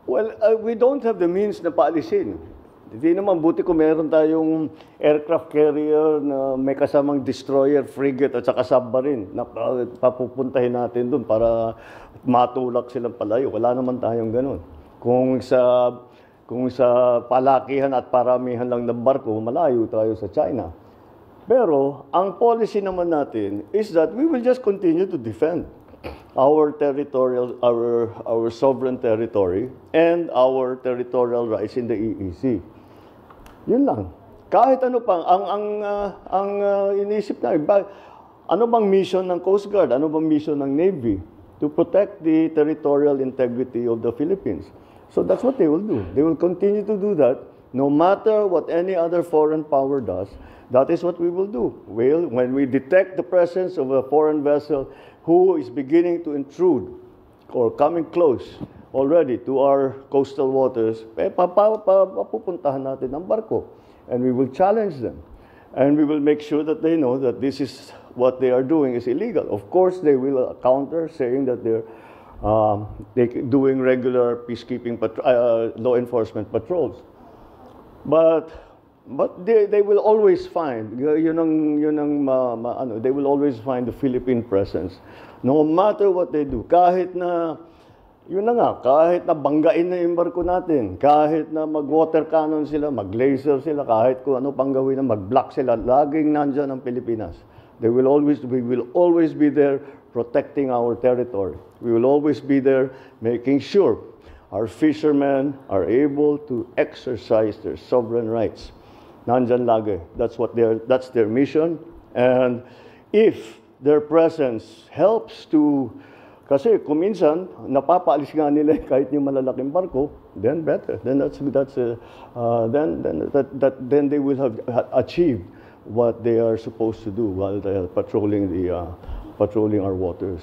Well, we don't have the means na paalisin. Hindi naman, buti kung meron tayong aircraft carrier na may kasamang destroyer, frigate at saka submarine na papupuntahin natin doon para matulak silang palayo. Wala naman tayong ganun. Kung sa palakihan at paramihan lang ng barko, malayo tayo sa China. Pero ang policy naman natin is that we will just continue to defend our territorial, our sovereign territory and our territorial rights in the EEZ. Yun lang. Kahit ano pang ang iniisip na ano bang mission ng Coast Guard, ano bang mission ng Navy to protect the territorial integrity of the Philippines. So that's what they will do. They will continue to do that no matter what any other foreign power does. That is what we will do. When we detect the presence of a foreign vessel who is beginning to intrude or coming close already to our coastal waters, papupuntahan natin ang barko. And we will challenge them. And we will make sure that they know that this is what they are doing is illegal. Of course, they will counter saying that they're doing regular peacekeeping law enforcement patrols. But they will always find, they will always find the Philippine presence. No matter what they do, kahit na banggain na yung barko natin, kahit na mag-water cannon sila, mag-laser sila, kahit kung ano pang gawin na, mag-block sila, laging nandyan ang Pilipinas. We will always be there protecting our territory. We will always be there making sure our fishermen are able to exercise their sovereign rights. Nandyan lagi. That's their mission. And if their presence helps to, kasi kung minsan napapaalis nga nila kahit yung malalaking barko, then better. Then then they will have achieved what they are supposed to do while they are patrolling our waters.